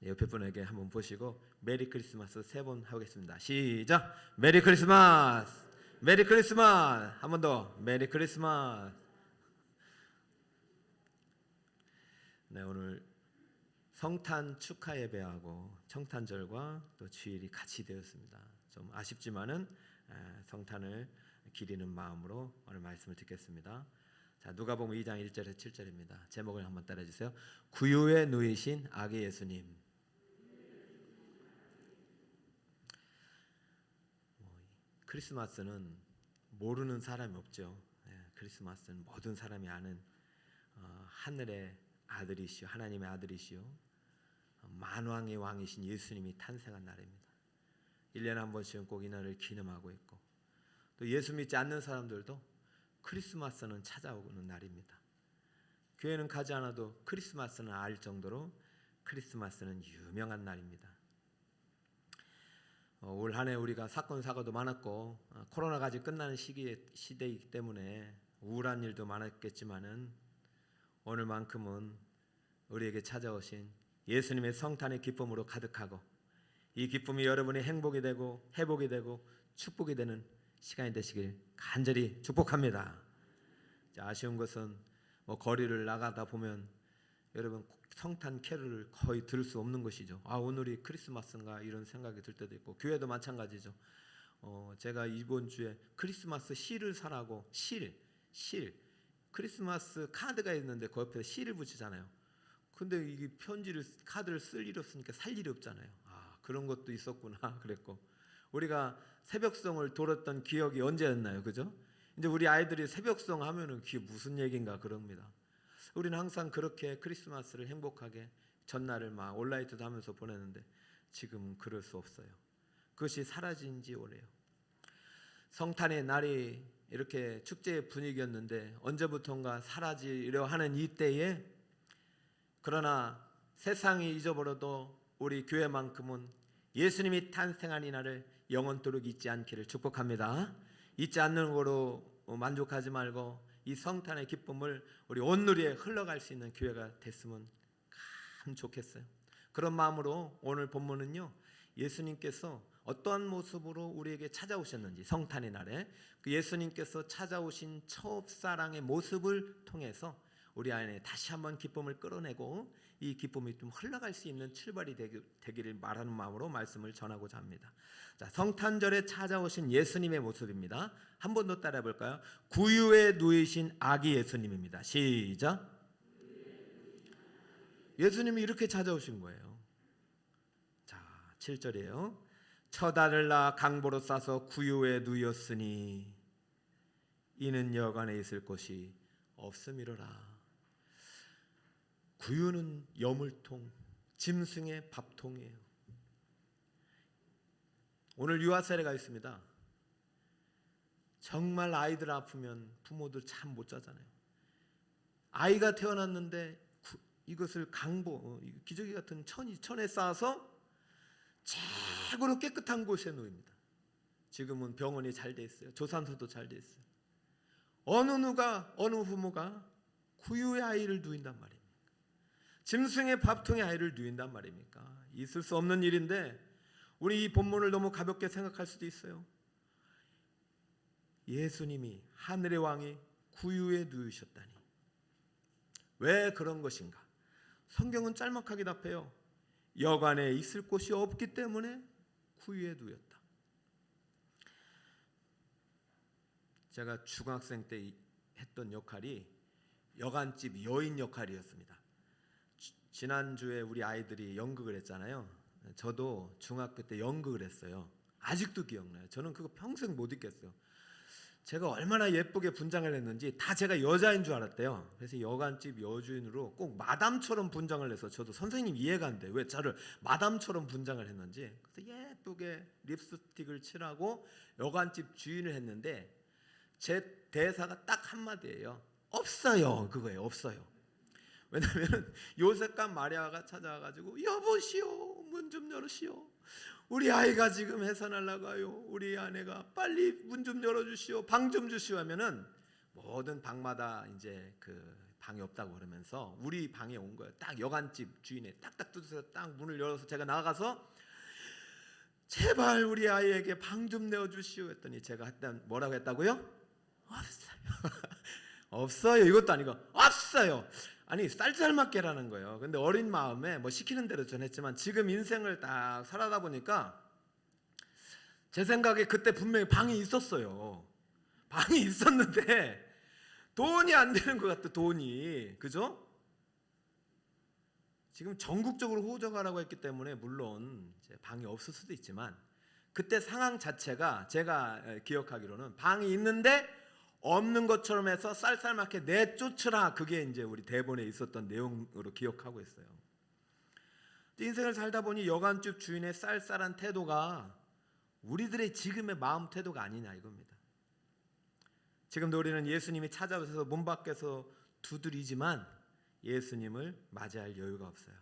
옆에 분에게 한번 보시고 메리 크리스마스 3번 하겠습니다. 시작. 메리 크리스마스. 메리 크리스마스. 한 번 더. 메리 크리스마스. 네, 오늘 성탄 축하 예배하고 성탄절과 또 주일이 같이 되었습니다. 좀 아쉽지만은 성탄을 기리는 마음으로 오늘 말씀을 듣겠습니다. 자, 누가복음 2장 1절에서 7절입니다. 제목을 한번 따라해 주세요. 구유에 누이신 아기 예수님. 크리스마스는 모르는 사람이 없죠. 크리스마스는 모든 사람이 아는 하늘의 아들이시오, 하나님의 아들이시오, 만왕의 왕이신 예수님이 탄생한 날입니다. 1년에 한 번씩은 꼭 이 날을 기념하고 있고, 또 예수 믿지 않는 사람들도 크리스마스는 찾아오는 날입니다. 교회는 가지 않아도 크리스마스는 알 정도로 크리스마스는 유명한 날입니다. 올 한 해 우리가 사건 사고도 많았고 코로나가 아직 끝나는 시대이기 때문에 우울한 일도 많았겠지만은 오늘만큼은 우리에게 찾아오신 예수님의 성탄의 기쁨으로 가득하고, 이 기쁨이 여러분의 행복이 되고 회복이 되고 축복이 되는 시간이 되시길 간절히 축복합니다. 아쉬운 것은 거리를 나가다 보면 여러분 성탄 캐롤을 거의 들을 수 없는 것이죠. 오늘이 크리스마스인가 이런 생각이 들 때도 있고, 교회도 마찬가지죠. 제가 이번 주에 크리스마스 실을 사라고 실 크리스마스 카드가 있는데 그 옆에 실을 붙이잖아요. 근데 이게 카드를 쓸 일이 없으니까 살 일이 없잖아요. 그런 것도 있었구나 그랬고, 우리가 새벽송을 돌았던 기억이 언제였나요? 그죠? 이제 우리 아이들이 새벽송 하면은 그게 무슨 얘기인가 그럽니다. 우리는 항상 그렇게 크리스마스를 행복하게 전날을 막 온라이트도 하면서 보내는데 지금은 그럴 수 없어요. 그것이 사라진 지 오래요. 성탄의 날이 이렇게 축제의 분위기였는데 언제부턴가 사라지려 하는 이때에, 그러나 세상이 잊어버려도 우리 교회만큼은 예수님이 탄생한 이 날을 영원토록 잊지 않기를 축복합니다. 잊지 않는 거로 만족하지 말고 이 성탄의 기쁨을 우리 온누리에 흘러갈 수 있는 교회가 됐으면 참 좋겠어요. 그런 마음으로 오늘 본문은요, 예수님께서 어떠한 모습으로 우리에게 찾아오셨는지, 성탄의 날에 그 예수님께서 찾아오신 첫사랑의 모습을 통해서 우리 안에 다시 한번 기쁨을 끌어내고 이 기쁨이 좀 흘러갈 수 있는 출발이 되기를 말하는 마음으로 말씀을 전하고자 합니다. 자, 성탄절에 찾아오신 예수님의 모습입니다. 한 번 더 따라해 볼까요? 구유에 누이신 아기 예수님입니다. 시작. 예수님이 이렇게 찾아오신 거예요. 자, 7절이에요. 첫 아들 낳아 강보로 싸서 구유에 누였으니 이는 여관에 있을 곳이 없음이로라. 구유는 여물통, 짐승의 밥통이에요. 오늘 유아 세례가 있습니다. 정말 아이들 아프면 부모들 참 못 자잖아요. 아이가 태어났는데 이것을 강보, 기저귀 같은 천에 쌓아서 최고로 깨끗한 곳에 놓입니다. 지금은 병원이 잘 돼 있어요. 조산소도 잘 돼 있어요. 어느 부모가 구유의 아이를 누인단 말입니까? 짐승의 밥통에 아이를 누인단 말입니까? 있을 수 없는 일인데 우리 이 본문을 너무 가볍게 생각할 수도 있어요. 예수님이 하늘의 왕이 구유에 누우셨다니 왜 그런 것인가? 성경은 짤막하게 답해요. 여관에 있을 곳이 없기 때문에 구유에 누웠다. 제가 중학생 때 했던 역할이 여관집 여인 역할이었습니다. 지난주에 우리 아이들이 연극을 했잖아요. 저도 중학교 때 연극을 했어요. 아직도 기억나요. 저는 그거 평생 못 잊겠어요. 제가 얼마나 예쁘게 분장을 했는지 다 제가 여자인 줄 알았대요. 그래서 여관집 여주인으로 꼭 마담처럼 분장을 해서 저도 선생님 이해가 안 돼. 왜 저를 마담처럼 분장을 했는지. 그래서 예쁘게 립스틱을 칠하고 여관집 주인을 했는데 제 대사가 딱 한마디예요. 없어요. 그거예요. 없어요. 왜냐하면 요셉과 마리아가 찾아와가지고 여보시오, 문 좀 열으시오. 우리 아이가 지금 해산을 나가요. 우리 아내가 빨리 문 좀 열어주시오, 방 좀 주시오 하면은 모든 방마다 이제 그 방이 없다고 그러면서 우리 방에 온 거예요. 딱 여관집 주인이 딱딱 두드려서 딱 문을 열어서 제가 나가서 제발 우리 아이에게 방 좀 내어주시오 했더니 제가 했던 뭐라고 했다고요? 없어요. 없어요. 이것도 아니고 없어요. 아니 쌀쌀맞게라는 거예요. 근데 어린 마음에 뭐 시키는 대로 전했지만 지금 인생을 딱 살아다 보니까 제 생각에 그때 분명히 방이 있었어요. 방이 있었는데 돈이 안 되는 것 같아. 돈이. 그죠? 지금 전국적으로 호적하라고 했기 때문에 물론 이제 방이 없을 수도 있지만 그때 상황 자체가 제가 기억하기로는 방이 있는데 없는 것처럼 해서 쌀쌀맞게 내쫓으라. 그게 이제 우리 대본에 있었던 내용으로 기억하고 있어요. 인생을 살다 보니 여관집 주인의 쌀쌀한 태도가 우리들의 지금의 마음 태도가 아니냐 이겁니다. 지금도 우리는 예수님이 찾아오셔서 문 밖에서 두드리지만 예수님을 맞이할 여유가 없어요.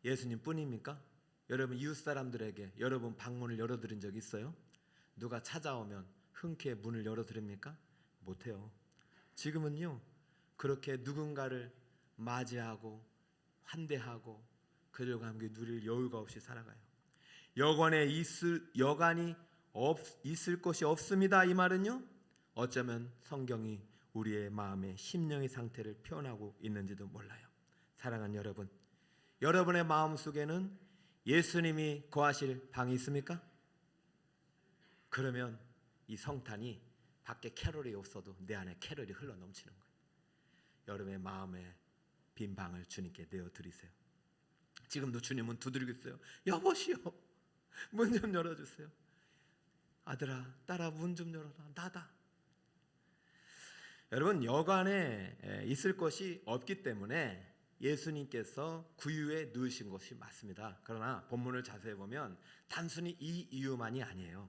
예수님 뿐입니까? 여러분 이웃 사람들에게 여러분 방문을 열어드린 적 있어요? 누가 찾아오면 흔쾌히 문을 열어드립니까? 못해요. 지금은요 그렇게 누군가를 맞이하고 환대하고 그들과 함께 누릴 여유가 없이 살아가요. 여관이 있을 곳이 없습니다. 이 말은요 어쩌면 성경이 우리의 마음의 심령의 상태를 표현하고 있는지도 몰라요. 사랑하는 여러분, 여러분의 마음 속에는 예수님이 거하실 방이 있습니까? 그러면 이 성탄이 밖에 캐롤이 없어도 내 안에 캐롤이 흘러 넘치는 거예요. 여러분의 마음에 빈 방을 주님께 내어드리세요. 지금도 주님은 두드리고 있어요. 여보시오, 문 좀 열어주세요. 아들아, 딸아, 문 좀 열어라. 나다. 여러분 여관에 있을 것이 없기 때문에 예수님께서 구유에 누우신 것이 맞습니다. 그러나 본문을 자세히 보면 단순히 이 이유만이 아니에요.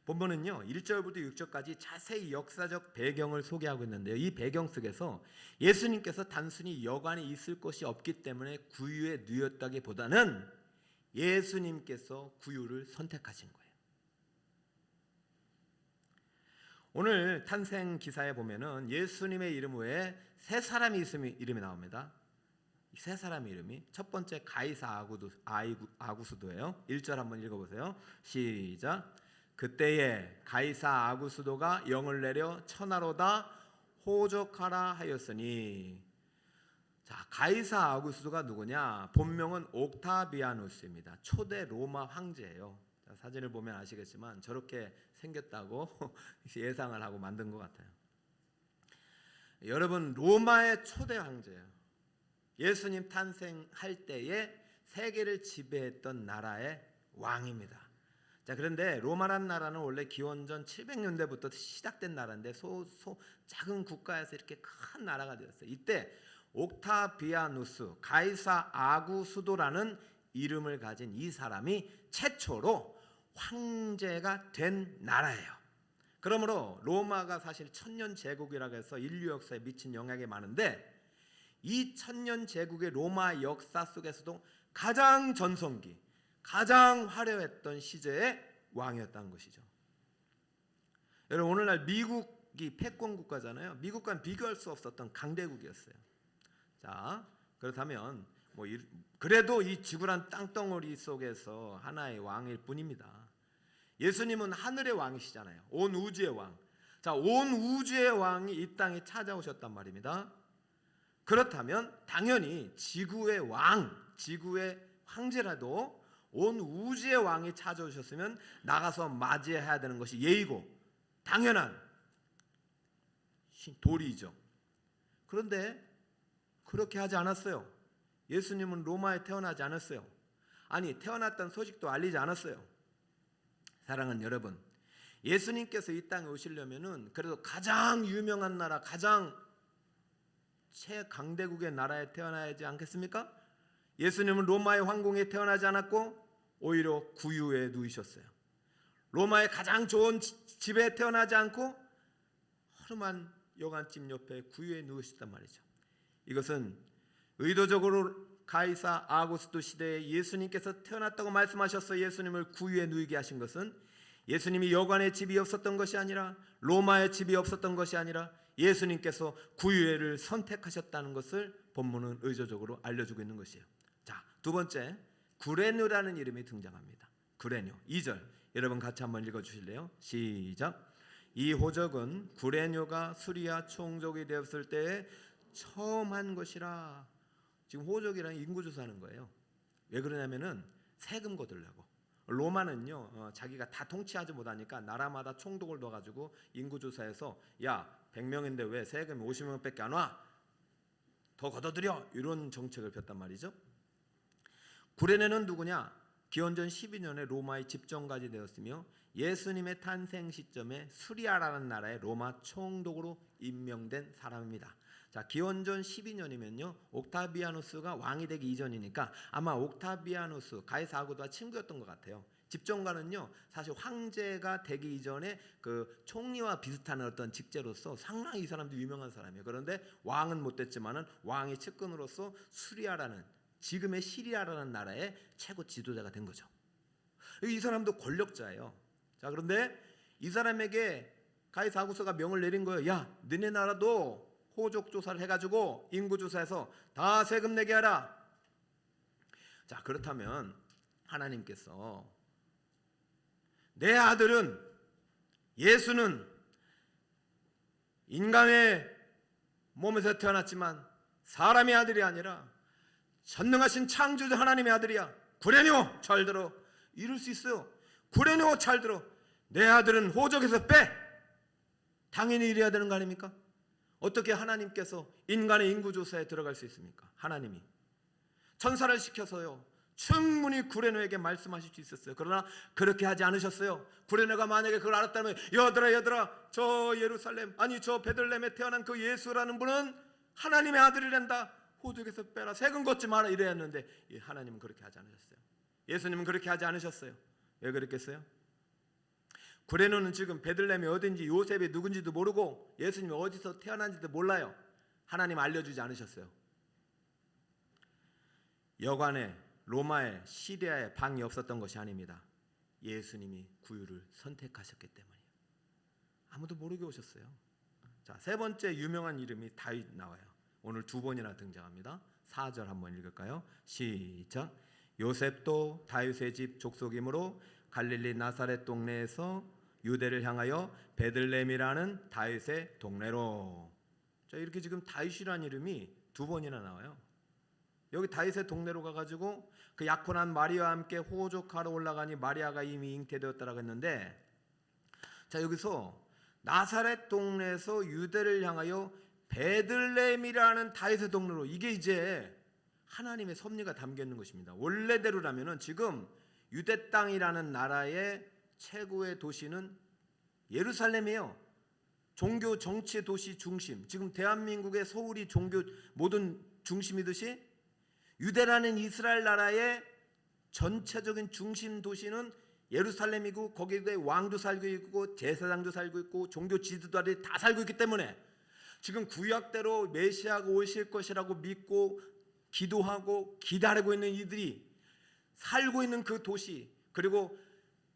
본문은요 1절부터 6절까지 자세히 역사적 배경을 소개하고 있는데요. 이 배경 속에서 예수님께서 단순히 여관에 있을 것이 없기 때문에 구유에 누웠다기보다는 예수님께서 구유를 선택하신 거예요. 오늘 탄생 기사에 보면은 예수님의 이름 외에 세 사람의 이름이 나옵니다. 이 세 사람의 이름이 첫 번째 가이사 아구스도예요. 1절 한번 읽어보세요. 시작. 그때에 가이사 아구스도가 영을 내려 천하로다 호적하라 하였으니. 자, 가이사 아구스도가 누구냐? 본명은 옥타비아누스입니다. 초대 로마 황제예요. 자, 사진을 보면 아시겠지만 저렇게 생겼다고 예상을 하고 만든 것 같아요. 여러분 로마의 초대 황제예요. 예수님 탄생할 때에 세계를 지배했던 나라의 왕입니다. 자, 그런데 로마란 나라는 원래 기원전 700년대부터 시작된 나라인데 작은 국가에서 이렇게 큰 나라가 되었어요. 이때 옥타비아누스 가이사 아구스도라는 이름을 가진 이 사람이 최초로 황제가 된 나라예요. 그러므로 로마가 사실 천년 제국이라고 해서 인류 역사에 미친 영향이 많은데 이 천년 제국의 로마 역사 속에서도 가장 전성기, 가장 화려했던 시대의 왕이었다는 것이죠. 여러분 오늘날 미국이 패권 국가잖아요. 미국과는 비교할 수 없었던 강대국이었어요. 자, 그렇다면 그래도 이 지구란 땅덩어리 속에서 하나의 왕일 뿐입니다. 예수님은 하늘의 왕이시잖아요. 온 우주의 왕. 자, 온 우주의 왕이 이 땅에 찾아오셨단 말입니다. 그렇다면 당연히 지구의 왕, 지구의 황제라도 온 우주의 왕이 찾아오셨으면 나가서 맞이해야 되는 것이 예의고 당연한 도리이죠. 그런데 그렇게 하지 않았어요. 예수님은 로마에 태어나지 않았어요. 아니 태어났다는 소식도 알리지 않았어요. 사랑하는 여러분, 예수님께서 이 땅에 오시려면은 그래도 가장 유명한 나라, 가장 최강대국의 나라에 태어나야 하지 않겠습니까? 예수님은 로마의 황궁에 태어나지 않았고 오히려 구유에 누이셨어요. 로마의 가장 좋은 집에 태어나지 않고 허름한 여관집 옆에 구유에 누우셨단 말이죠. 이것은 의도적으로 가이사 아구스도 시대에 예수님께서 태어났다고 말씀하셔서 예수님을 구유에 누이게 하신 것은 예수님이 여관의 집이 없었던 것이 아니라 로마의 집이 없었던 것이 아니라 예수님께서 구유회를 선택하셨다는 것을 본문은 의도적으로 알려주고 있는 것이에요. 자, 두 번째, 구레뇨라는 이름이 등장합니다. 구레뇨 2절 여러분 같이 한번 읽어주실래요? 시작. 이 호적은 구레뇨가 수리아 총독이 되었을 때에 처음 한 것이라. 지금 호적이란 인구조사하는 거예요. 왜 그러냐면은 세금 거두려고. 로마는요 자기가 다 통치하지 못하니까 나라마다 총독을 넣어가지고 인구조사해서 야 100명인데 왜 세금이 50명밖에 안 와? 더 걷어들여! 이런 정책을 폈단 말이죠. 구레네는 누구냐? 기원전 12년에 로마의 집정관이 되었으며 예수님의 탄생 시점에 수리아라는 나라의 로마 총독으로 임명된 사람입니다. 자, 기원전 12년이면요 옥타비아누스가 왕이 되기 이전이니까 아마 옥타비아누스 가이사르하고도 친구였던 것 같아요. 집정관은요 사실 황제가 되기 이전에 그 총리와 비슷한 어떤 직제로서 상당히 이 사람도 유명한 사람이에요. 그런데 왕은 못 됐지만은 왕의 측근으로서 수리아라는 지금의 시리아라는 나라의 최고 지도자가 된 거죠. 이 사람도 권력자예요. 자, 그런데 이 사람에게 가이사르가 명을 내린 거예요. 야, 너네 나라도 호족 조사를 해가지고 인구 조사해서 다 세금 내게 하라. 자, 그렇다면 하나님께서 내 아들은 예수는 인간의 몸에서 태어났지만 사람의 아들이 아니라 전능하신 창조주 하나님의 아들이야. 구레뇨 잘 들어. 이럴 수 있어요. 구레뇨 잘 들어. 내 아들은 호적에서 빼. 당연히 이래야 되는 거 아닙니까? 어떻게 하나님께서 인간의 인구조사에 들어갈 수 있습니까? 하나님이 천사를 시켜서요 충분히 구레뇨에게 말씀하실 수 있었어요. 그러나 그렇게 하지 않으셨어요. 구레뇨가 만약에 그걸 알았다면 얘들아 저 예루살렘 아니 저 베들레헴에 태어난 그 예수라는 분은 하나님의 아들이란다. 호적에서 빼라. 세금 걷지 마라. 이래야 했는데 하나님은 그렇게 하지 않으셨어요. 예수님은 그렇게 하지 않으셨어요. 왜 그랬겠어요? 구레뇨는 지금 베들레헴이 어딘지 요셉이 누군지도 모르고 예수님이 어디서 태어난지도 몰라요. 하나님 알려주지 않으셨어요. 여관에 로마에 시리아에 방이 없었던 것이 아닙니다. 예수님이 구유를 선택하셨기 때문이에요. 아무도 모르게 오셨어요. 자, 세 번째 유명한 이름이 다윗 나와요. 오늘 두 번이나 등장합니다. 4절 한번 읽을까요? 시작. 요셉도 다윗의 집 족속이므로 갈릴리 나사렛 동네에서 유대를 향하여 베들레헴이라는 다윗의 동네로. 자, 이렇게 지금 다윗이라는 이름이 두 번이나 나와요. 여기 다윗의 동네로 가가지고 그 약혼한 마리아와 함께 호족하러 올라가니 마리아가 이미 잉태되었다라고 했는데, 자 여기서 나사렛 동네에서 유대를 향하여 베들레헴이라는 다윗의 동네로, 이게 이제 하나님의 섭리가 담겨 있는 것입니다. 원래대로라면은 지금 유대 땅이라는 나라의 최고의 도시는 예루살렘이에요. 종교 정치의 도시 중심. 지금 대한민국의 서울이 종교 모든 중심이듯이 유대라는 이스라엘 나라의 전체적인 중심 도시는 예루살렘이고 거기에 왕도 살고 있고 제사장도 살고 있고 종교 지도자들이 다 살고 있기 때문에 지금 구약대로 메시아가 오실 것이라고 믿고 기도하고 기다리고 있는 이들이 살고 있는 그 도시, 그리고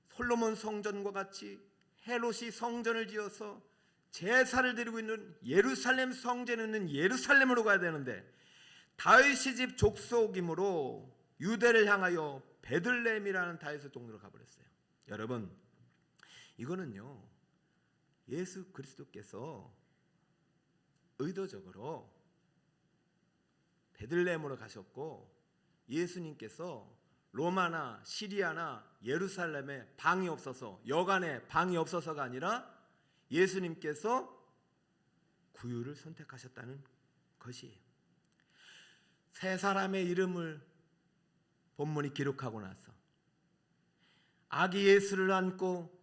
솔로몬 성전과 같이 헤롯이 성전을 지어서 제사를 드리고 있는 예루살렘 성전에 있는 예루살렘으로 가야 되는데 다윗의 집 족속이므로 유대를 향하여 베들레헴이라는 다윗의 동네로 가버렸어요. 여러분, 이거는요 예수 그리스도께서 의도적으로 베들레헴으로 가셨고 예수님께서 로마나 시리아나 예루살렘에 방이 없어서, 여관에 방이 없어서가 아니라 예수님께서 구유를 선택하셨다는 것이에요. 세 사람의 이름을 본문이 기록하고 나서 아기 예수를 안고,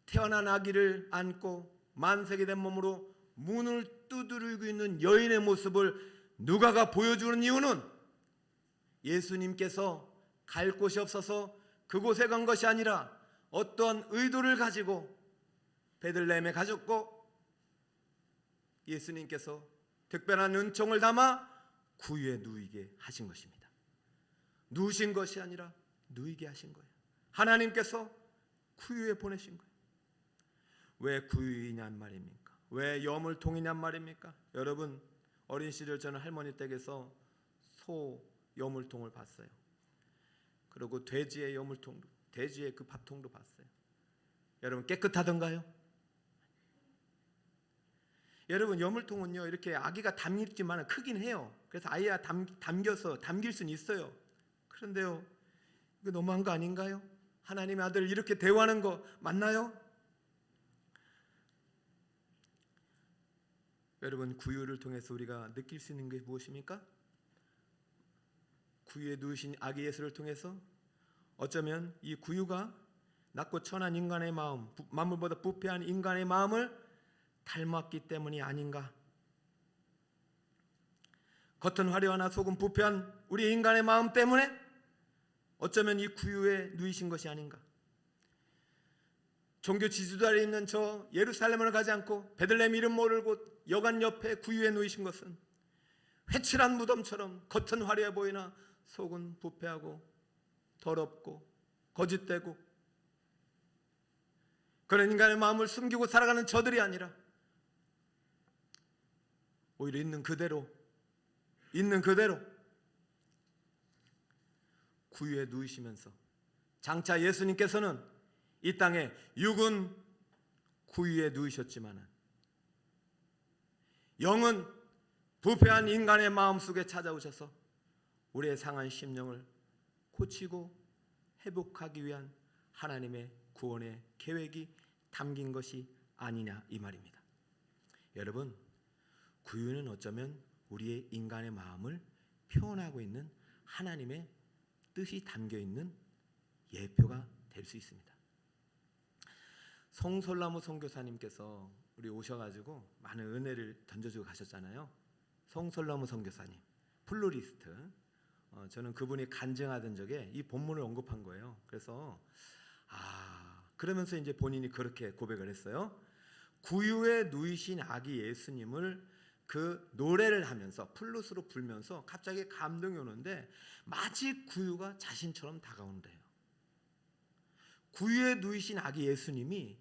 태어난 아기를 안고 만세기 된 몸으로 문을 두드리고 있는 여인의 모습을 누가가 보여주는 이유는 예수님께서 갈 곳이 없어서 그곳에 간 것이 아니라 어떤 의도를 가지고 베들레헴에 가셨고 예수님께서 특별한 은총을 담아 구유에 누이게 하신 것입니다. 누우신 것이 아니라 누이게 하신 거예요. 하나님께서 구유에 보내신 거예요. 왜 구유이냔 말입니까? 왜 여물통이냔 말입니까? 여러분, 어린 시절 저는 할머니 댁에서 소 여물통을 봤어요. 그리고 돼지의 여물통, 돼지의 그 밥통도 봤어요. 여러분, 깨끗하던가요? 여러분, 여물통은요 이렇게 아기가 담기지만 크긴 해요. 그래서 아이가 담겨서 담길 수는 있어요. 그런데요, 이거 너무한 거 아닌가요? 하나님의 아들 이렇게 대우하는 거 맞나요? 여러분, 구유를 통해서 우리가 느낄 수 있는 게 무엇입니까? 구유에 누우신 아기 예수를 통해서 어쩌면 이 구유가 낮고 천한 인간의 마음, 만물보다 부패한 인간의 마음을 닮았기 때문이 아닌가. 겉은 화려하나 속은 부패한 우리 인간의 마음 때문에 어쩌면 이 구유에 누이신 것이 아닌가. 종교 지도자에 있는 저 예루살렘을 가지 않고 베들레헴 이름 모를 곳 여관 옆에 구유에 누이신 것은 회칠한 무덤처럼 겉은 화려해 보이나 속은 부패하고 더럽고 거짓되고 그런 인간의 마음을 숨기고 살아가는 저들이 아니라 오히려 있는 그대로 구유에 누이시면서 장차 예수님께서는 이 땅에 육은 구유에 누이셨지만 영은 부패한 인간의 마음속에 찾아오셔서 우리의 상한 심령을 고치고 회복하기 위한 하나님의 구원의 계획이 담긴 것이 아니냐 이 말입니다. 여러분, 구유는 어쩌면 우리의 인간의 마음을 표현하고 있는 하나님의 뜻이 담겨있는 예표가 될 수 있습니다. 송솔나무 선교사님께서 우리 오셔가지고 많은 은혜를 던져주고 가셨잖아요. 송솔나무 선교사님, 플로리스트. 저는 그분이 간증하던 적에 이 본문을 언급한 거예요. 그래서 그러면서 이제 본인이 그렇게 고백을 했어요. 구유에 누이신 아기 예수님을 그 노래를 하면서 플룻으로 불면서 갑자기 감동이 오는데 마치 구유가 자신처럼 다가온대요. 구유에 누이신 아기 예수님이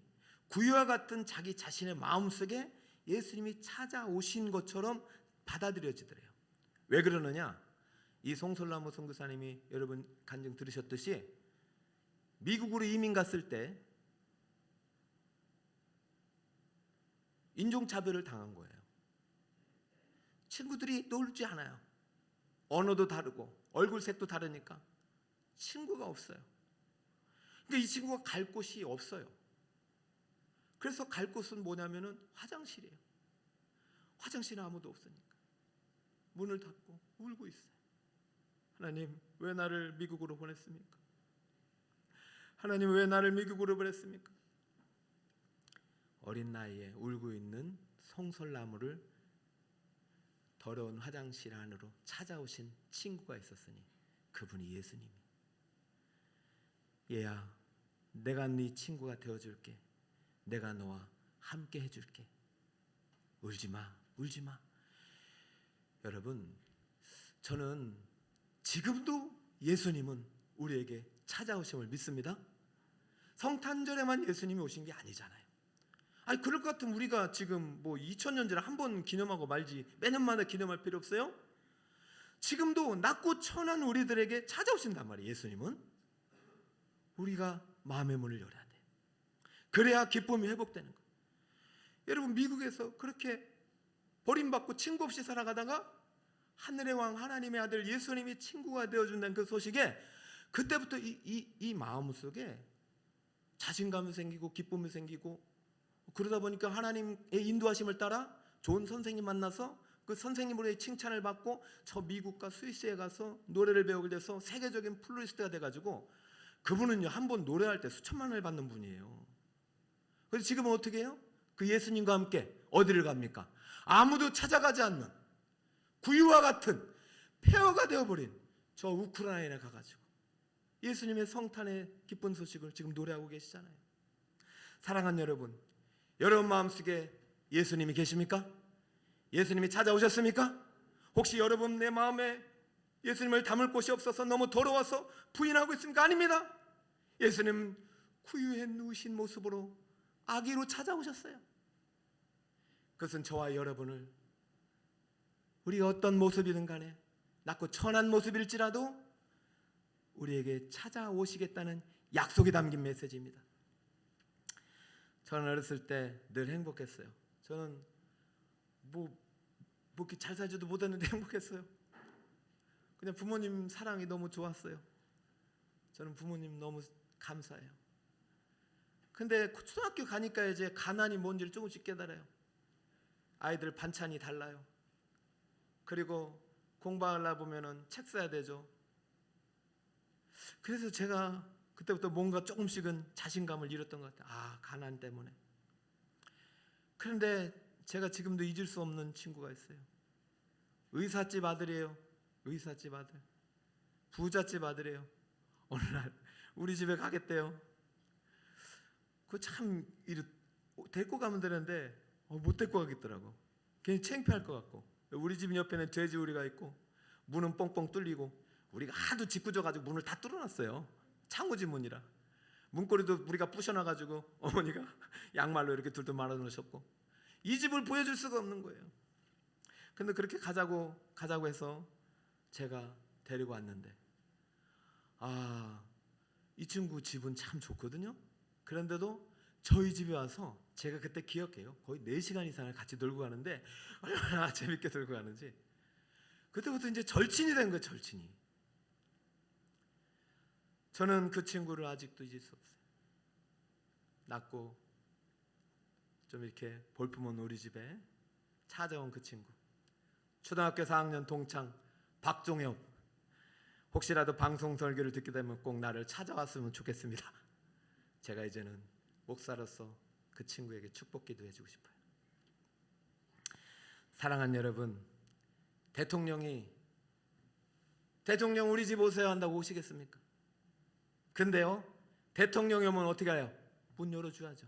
구유와 같은 자기 자신의 마음속에 예수님이 찾아오신 것처럼 받아들여지더래요. 왜 그러느냐? 이 송솔나무 선교사님이 여러분 간증 들으셨듯이 미국으로 이민 갔을 때 인종차별을 당한 거예요. 친구들이 놀지 않아요. 언어도 다르고 얼굴색도 다르니까 친구가 없어요. 그러니까 이 친구가 갈 곳이 없어요. 그래서 갈 곳은 뭐냐면은 화장실이에요. 화장실에 아무도 없으니까 문을 닫고 울고 있어요. 하나님, 왜 나를 미국으로 보냈습니까? 하나님, 왜 나를 미국으로 보냈습니까? 어린 나이에 울고 있는 송솔나무를 더러운 화장실 안으로 찾아오신 친구가 있었으니 그분이 예수님이. 얘야, 내가 네 친구가 되어줄게. 내가 너와 함께 해줄게. 울지마, 울지마. 여러분, 저는 지금도 예수님은 우리에게 찾아오심을 믿습니다. 성탄절에만 예수님이 오신 게 아니잖아요. 아니, 그럴 것 같으면 우리가 지금 뭐 2000년 전에 한 번 기념하고 말지 매년마다 기념할 필요 없어요? 지금도 낮고 천한 우리들에게 찾아오신단 말이에요. 예수님은. 우리가 마음의 문을 열어야 돼. 그래야 기쁨이 회복되는 거예요. 여러분, 미국에서 그렇게 버림받고 친구 없이 살아가다가 하늘의 왕 하나님의 아들 예수님이 친구가 되어준다는 그 소식에 그때부터 이 마음속에 자신감이 생기고 기쁨이 생기고, 그러다 보니까 하나님의 인도하심을 따라 좋은 선생님 만나서 그 선생님으로의 칭찬을 받고 저 미국과 스위스에 가서 노래를 배우게 돼서 세계적인 플루리스트가 돼가지고 그분은요, 한 번 노래할 때 수천만 원을 받는 분이에요. 그래서 지금은 어떻게 해요? 그 예수님과 함께 어디를 갑니까? 아무도 찾아가지 않는 구유와 같은 폐허가 되어버린 저 우크라이나에 가가지고 예수님의 성탄의 기쁜 소식을 지금 노래하고 계시잖아요. 사랑하는 여러분, 여러분 마음속에 예수님이 계십니까? 예수님이 찾아오셨습니까? 혹시 여러분 내 마음에 예수님을 담을 곳이 없어서 너무 더러워서 부인하고 있습니까? 아닙니다. 예수님 구유에 누우신 모습으로 아기로 찾아오셨어요. 그것은 저와 여러분을 우리가 어떤 모습이든 간에 낮고 천한 모습일지라도 우리에게 찾아오시겠다는 약속이 담긴 메시지입니다. 저는 어렸을 때 늘 행복했어요. 저는 뭐 이렇게 잘 살지도 못했는데 행복했어요. 그냥 부모님 사랑이 너무 좋았어요. 저는 부모님 너무 감사해요. 근데 초등학교 가니까 이제 가난이 뭔지를 조금씩 깨달아요. 아이들 반찬이 달라요. 그리고 공부하려 보면은 책 사야 되죠. 그래서 제가 그때부터 뭔가 조금씩은 자신감을 잃었던 것 같아요. 아, 가난 때문에. 그런데 제가 지금도 잊을 수 없는 친구가 있어요. 의사집 아들이에요. 의사집 아들. 부잣집 아들이에요. 어느 날 우리 집에 가겠대요. 그거 참 데리고 가면 되는데 못 데리고 가겠더라고. 괜히 창피할 것 같고. 우리 집 옆에는 돼지우리가 있고 문은 뻥뻥 뚫리고 우리가 하도 짓궂어가지고 문을 다 뚫어놨어요. 창호지 문이라. 문고리도 우리가 부셔놔가지고 어머니가 양말로 이렇게 둘둘 말아놓으셨고 이 집을 보여줄 수가 없는 거예요. 근데 그렇게 가자고 해서 제가 데리고 왔는데 이 친구 집은 참 좋거든요. 그런데도 저희 집에 와서 제가 그때 기억해요. 거의 4시간 이상을 같이 놀고 가는데 얼마나 재밌게 놀고 가는지. 그때부터 이제 절친이 된 거예요. 절친이. 저는 그 친구를 아직도 잊을 수 없어요. 낮고 좀 이렇게 볼품은 우리 집에 찾아온 그 친구. 초등학교 4학년 동창 박종엽. 혹시라도 방송 설교를 듣게 되면 꼭 나를 찾아왔으면 좋겠습니다. 제가 이제는 목사로서 그 친구에게 축복 기도해주고 싶어요. 사랑하는 여러분, 대통령 우리 집 오세요 한다고 오시겠습니까? 근데요, 대통령이 오면 어떻게 해요? 문 열어줘야죠.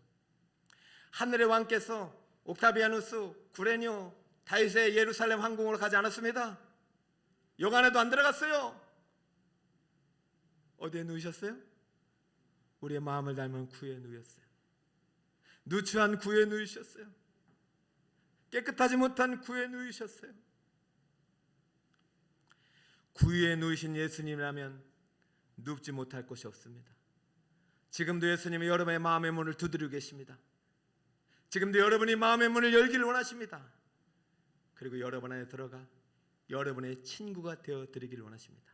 하늘의 왕께서 옥타비아누스, 구레뇨, 다윗의 예루살렘 황궁으로 가지 않았습니다. 여관에도 안 들어갔어요. 어디에 누우셨어요? 우리의 마음을 닮은 구유에 누웠어요. 누추한 구유에 누우셨어요. 깨끗하지 못한 구유에 누우셨어요. 구유에 누우신 예수님이라면 눕지 못할 곳이 없습니다. 지금도 예수님이 여러분의 마음의 문을 두드리고 계십니다. 지금도 여러분이 마음의 문을 열기를 원하십니다. 그리고 여러분 안에 들어가 여러분의 친구가 되어드리기를 원하십니다.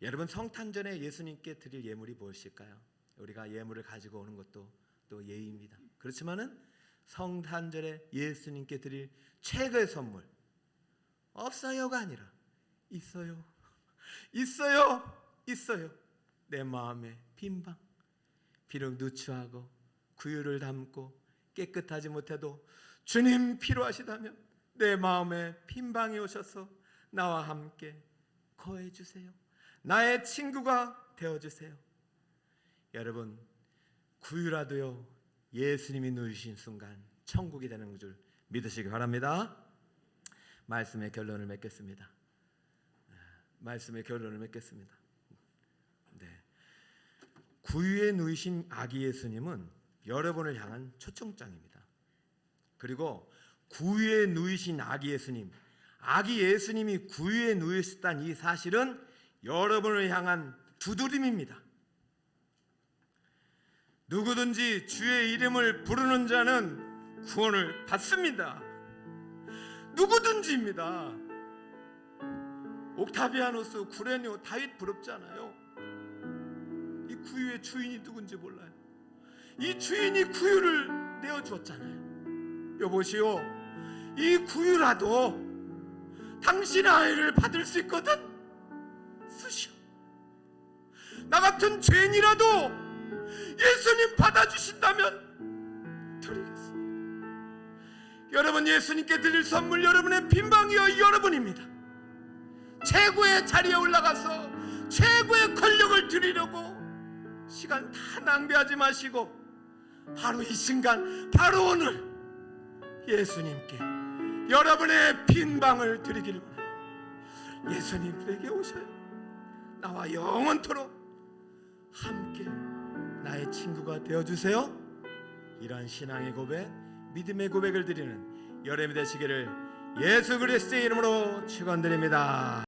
여러분, 성탄전에 예수님께 드릴 예물이 무엇일까요? 우리가 예물을 가지고 오는 것도 또 예의입니다. 그렇지만은 성탄절에 예수님께 드릴 최고의 선물, 없어요가 아니라 있어요. 내 마음에 빈방. 비록 누추하고 구유를 담고 깨끗하지 못해도 주님 필요하시다면 내 마음에 빈방이 오셔서 나와 함께 거해 주세요. 나의 친구가 되어주세요. 여러분, 구유라도요 예수님이 누우신 순간 천국이 되는 줄 믿으시기 바랍니다. 말씀의 결론을 맺겠습니다. 구유에 누이신 아기 예수님은 여러분을 향한 초청장입니다. 그리고 구유에 누이신 아기 예수님이 구유에 누이셨다는 이 사실은 여러분을 향한 두드림입니다. 누구든지 주의 이름을 부르는 자는 구원을 받습니다. 누구든지입니다. 옥타비아누스, 구레뇨, 다윗 부럽잖아요. 이 구유의 주인이 누군지 몰라요. 이 주인이 구유를 내어주었잖아요. 여보시오, 이 구유라도 당신의 아이를 받을 수 있거든. 쓰시오. 나 같은 죄인이라도 예수님 받아주신다면 드리겠습니다. 여러분, 예수님께 드릴 선물, 여러분의 빈방이여 여러분입니다. 최고의 자리에 올라가서 최고의 권력을 드리려고 시간 다 낭비하지 마시고 바로 이 순간, 바로 오늘 예수님께 여러분의 빈방을 드리기를 원합니다. 예수님에게 오셔요. 나와 영원토록 함께 나의 친구가 되어주세요. 이러한 신앙의 고백, 믿음의 고백을 드리는 여름이 되시기를 예수 그리스도의 이름으로 축원드립니다.